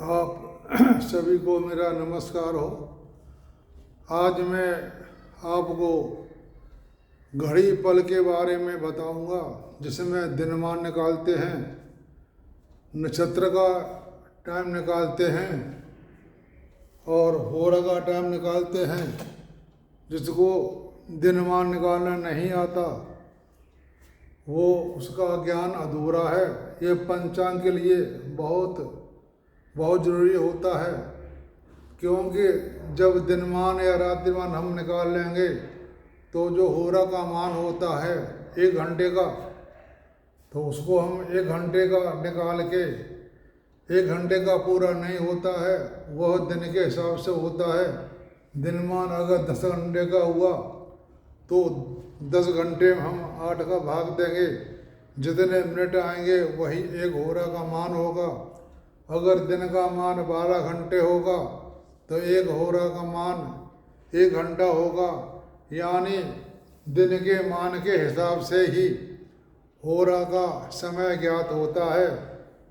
आप सभी को मेरा नमस्कार हो। आज मैं आपको घड़ी पल के बारे में बताऊंगा, जिसमें दिनमान निकालते हैं, नक्षत्र का टाइम निकालते हैं और होरा का टाइम निकालते हैं। जिसको दिनमान निकालना नहीं आता वो उसका ज्ञान अधूरा है। ये पंचांग के लिए बहुत ज़रूरी होता है, क्योंकि जब दिनमान या रातिमान हम निकाल लेंगे तो जो होरा का मान होता है 1 घंटे का, तो उसको हम 1 घंटे का निकाल के 1 घंटे का पूरा नहीं होता है, वह दिन के हिसाब से होता है। दिनमान अगर 10 घंटे का हुआ तो 10 घंटे में हम 8 का भाग देंगे, जितने मिनट आएंगे वही 1 होरा का मान होगा। अगर दिन का मान 12 घंटे होगा तो 1 होरा का मान 1 घंटा होगा। यानी दिन के मान के हिसाब से ही होरा का समय ज्ञात होता है।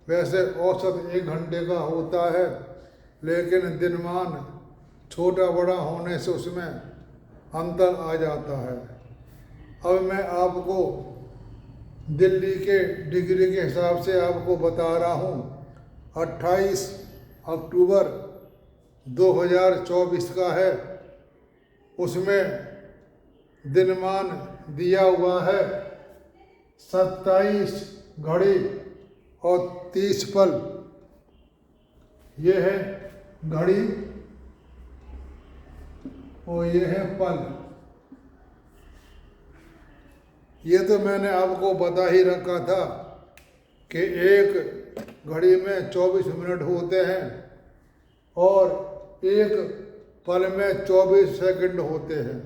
वैसे औसत 1 घंटे का होता है, लेकिन दिनमान छोटा बड़ा होने से उसमें अंतर आ जाता है। अब मैं आपको दिल्ली के डिग्री के हिसाब से आपको बता रहा हूँ। 28 अक्टूबर 2024 का है। उसमें दिनमान दिया हुआ है 27 घड़ी और 30 पल। ये है घड़ी और ये है पल। ये तो मैंने आपको बता ही रखा था कि एक घड़ी में 24 मिनट होते हैं और एक पल में 24 सेकंड होते हैं।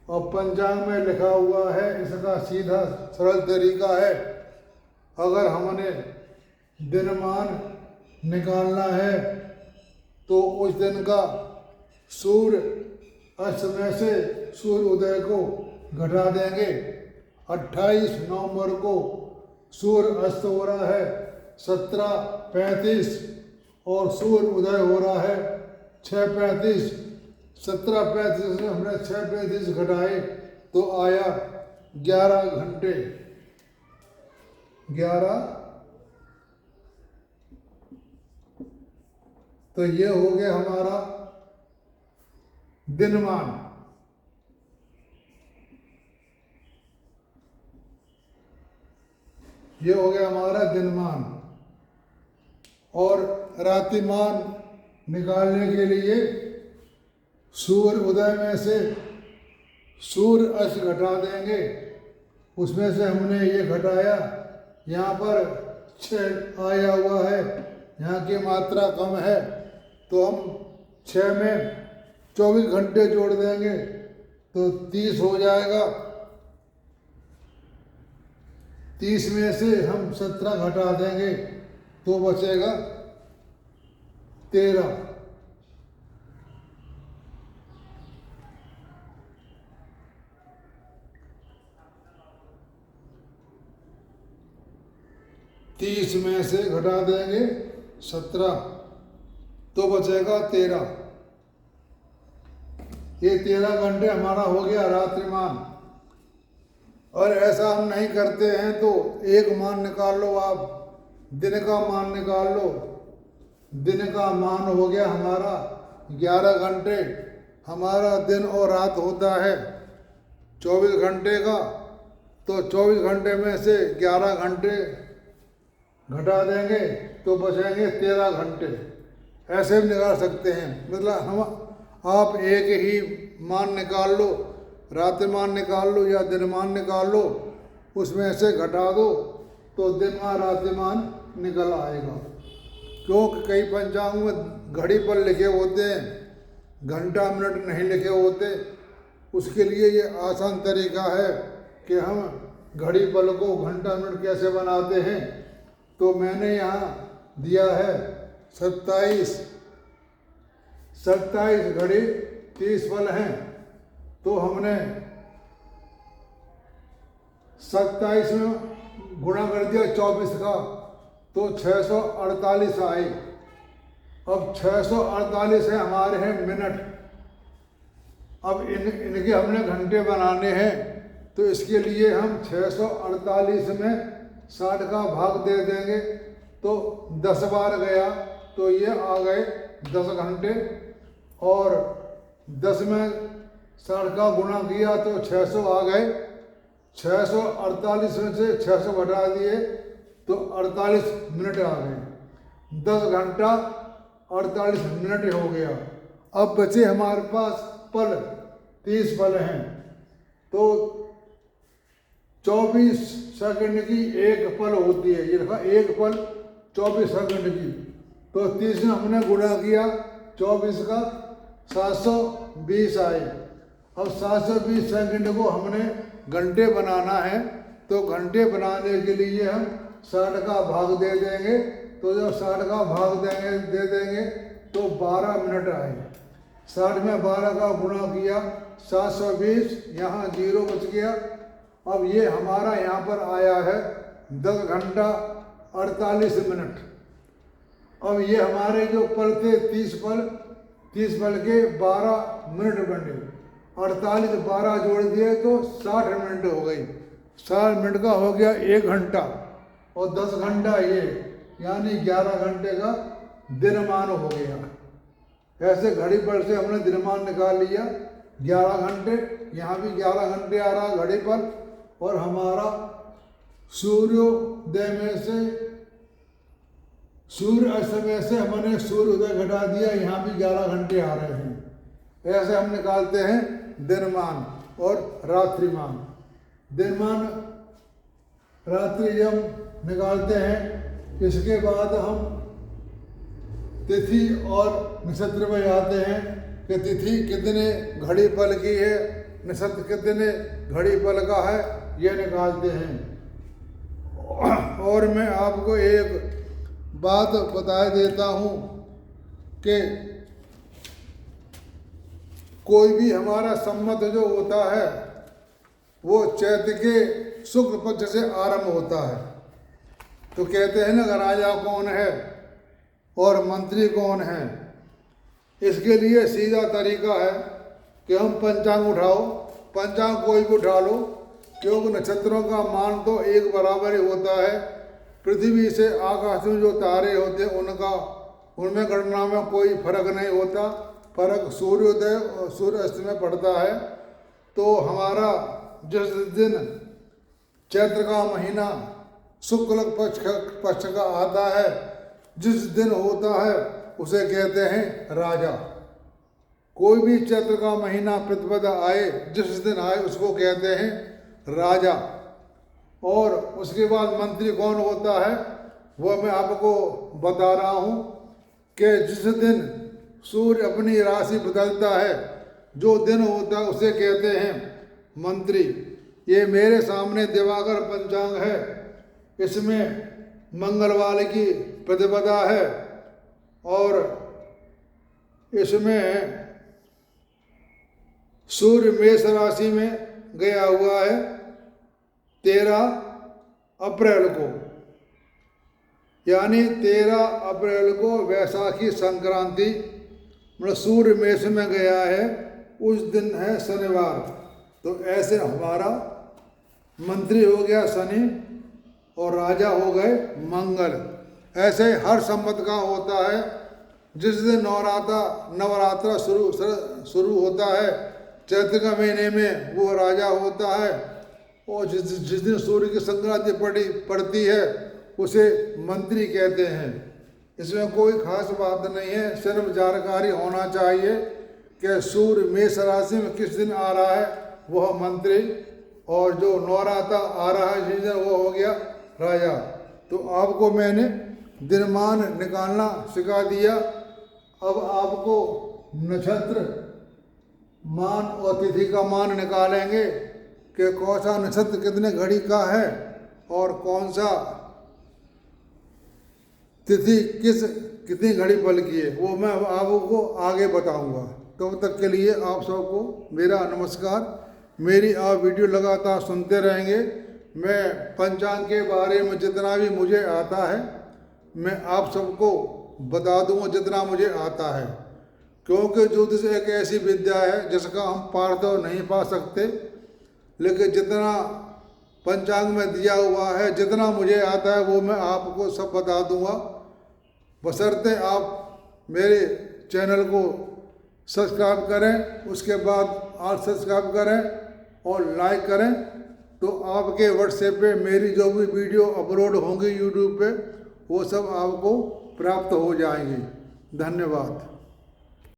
और पंचांग में लिखा हुआ है, इसका सीधा सरल तरीका है। अगर हमने दिनमान निकालना है तो उस दिन का सूर्य अस्त से सूर्य उदय को घटा देंगे। 28 नवंबर को सूर्य अस्त हो रहा है 17:35 और सूर्य उदय हो रहा है 6:35। 17:35 से हमने 6:35 घटाए तो आया 11 घंटे। 11 तो ये हो गया हमारा दिनमान। ये हो गया हमारा दिनमान। और रातिमान निकालने के लिए सूर्य उदय में से सूर्य अस्त घटा देंगे। उसमें से हमने ये घटाया, यहाँ पर 6 आया हुआ है, यहाँ की मात्रा कम है, तो हम 6 में 24 घंटे जोड़ देंगे तो 30 हो जाएगा। 30 में से हम 17 घटा देंगे तो बचेगा 13। तीस में से घटा देंगे 17 तो बचेगा 13। ये 13 घंटे हमारा हो गया रात्रिमान। और ऐसा हम नहीं करते हैं तो एक मान निकाल लो, आप दिन का मान निकाल लो। दिन का मान हो गया हमारा 11 घंटे। हमारा दिन और रात होता है 24 घंटे का, तो 24 घंटे में से 11 घंटे घटा देंगे तो बचेंगे 13 घंटे। ऐसे भी निकाल सकते हैं। मतलब हम आप एक ही मान निकाल लो, रातिमान निकाल लो या दिनमान निकाल लो, उसमें से घटा दो तो दिनमान रातिमान निकल आएगा। क्योंकि कई पंचांग में घड़ी पर लिखे होते हैं, घंटा मिनट नहीं लिखे होते। उसके लिए ये आसान तरीका है कि हम घड़ी पल को घंटा मिनट कैसे बनाते हैं। तो मैंने यहाँ दिया है 27 घड़ी 30 पल हैं, तो हमने 27 में गुणा कर दिया 24 का तो 648 आए। अब 648 है हमारे हैं मिनट। अब इनके हमने घंटे बनाने हैं, तो इसके लिए हम 648 में 60 का भाग दे देंगे, तो 10 बार गया, तो ये आ गए 10 घंटे। और 10 में 60 का गुणा किया तो 600 आ गए। 648 में से 600 घटा दिए तो 48 मिनट आ गए। 10 घंटा 48 मिनट हो गया। अब बचे हमारे पास पल, 30 पल हैं, तो 24 सेकंड की एक पल होती है। ये देखा, एक पल 24 सेकंड की, तो 30 में हमने गुणा किया 24 का, 720 आए। अब 720 सेकंड को हमने घंटे बनाना है, तो घंटे बनाने के लिए हम 60 का भाग दे देंगे, तो जब 60 का भाग दे देंगे तो 12 मिनट आए। 60 में 12 का गुणा किया 720, यहाँ 0 बच गया। अब ये हमारा यहाँ पर आया है 10 घंटा 48 मिनट। अब ये हमारे जो पल थे 30 पल के 12 मिनट बने। 48 12 जोड़ दिए तो 60 मिनट हो गई। 60 मिनट का हो गया 1 घंटा, और 10 घंटा ये, यानी 11 घंटे का दिनमान हो गया। ऐसे घड़ी पर से हमने दिनमान निकाल लिया 11 घंटे। यहाँ भी 11 घंटे आ रहा घड़ी पर, और हमारा सूर्योदय में से सूर्य अस्त में से हमने सूर्योदय घटा दिया, यहाँ भी 11 घंटे आ रहे हैं। ऐसे हम निकालते हैं दिनमान और रात्रिमान। दिनमान रात्रि जब निकालते हैं, इसके बाद हम तिथि और नक्षत्र में जाते हैं कि तिथि कितने घड़ी पल की है, नक्षत्र कितने घड़ी पल का है, ये निकालते हैं। और मैं आपको एक बात बता देता हूँ कि कोई भी हमारा संवत जो होता है वो चैत्र के शुक्ल पक्ष से आरंभ होता है। तो कहते हैं ना, राजा कौन है और मंत्री कौन है। इसके लिए सीधा तरीका है कि हम पंचांग उठाओ, पंचांग कोई भी उठा लो, क्योंकि नक्षत्रों का मान तो एक बराबर ही होता है। पृथ्वी से आकाश में जो तारे होते हैं उनमें गणना में कोई फर्क नहीं होता। फर्क सूर्योदय और सूर्य अस्त में पड़ता है। तो हमारा जिस दिन चैत्र का महीना शुक्ल पक्ष का आता है, जिस दिन होता है उसे कहते हैं राजा। कोई भी चैत्र का महीना प्रतिपदा आए, जिस दिन आए उसको कहते हैं राजा। और उसके बाद मंत्री कौन होता है वह मैं आपको बता रहा हूँ कि जिस दिन सूर्य अपनी राशि बदलता है, जो दिन होता है उसे कहते हैं मंत्री। ये मेरे सामने दिवाकर पंचांग है, इसमें मंगलवार की प्रतिपदा है, और इसमें सूर्य मेष राशि में गया हुआ है 13 अप्रैल को, यानी 13 अप्रैल को वैसाखी संक्रांति, मतलब सूर्य मेष में गया है, उस दिन है शनिवार। तो ऐसे हमारा मंत्री हो गया शनि और राजा हो गए मंगल। ऐसे हर संवत का होता है। जिस दिन नवरात्र शुरू होता है चैत्र का महीने में, वो राजा होता है। और जिस दिन सूर्य की संक्रांति पड़ती है उसे मंत्री कहते हैं। इसमें कोई खास बात नहीं है, सिर्फ जानकारी होना चाहिए कि सूर्य मेष राशि में किस दिन आ रहा है वह मंत्री, और जो नवरात्र आ रहा है जिस दिन वो हो गया राजा। तो आपको मैंने दिनमान निकालना सिखा दिया। अब आपको नक्षत्र मान और तिथि का मान निकालेंगे कि कौन सा नक्षत्र कितने घड़ी का है और कौन सा तिथि कितनी घड़ी पल की है, वो मैं आपको आगे बताऊंगा। तब तक के लिए आप सबको मेरा नमस्कार। मेरी आप वीडियो लगातार सुनते रहेंगे। मैं पंचांग के बारे में जितना भी मुझे आता है मैं आप सबको बता दूंगा जितना मुझे आता है, क्योंकि ज्योतिष एक ऐसी विद्या है जिसका हम पार तो नहीं पा सकते, लेकिन जितना पंचांग में दिया हुआ है, जितना मुझे आता है वो मैं आपको सब बता दूंगा, बशर्ते आप मेरे चैनल को सब्सक्राइब करें, उसके बाद आप सब्सक्राइब करें और लाइक करें, तो आपके व्हाट्सएप पे मेरी जो भी वीडियो अपलोड होंगी यूट्यूब पे वो सब आपको प्राप्त हो जाएंगी। धन्यवाद।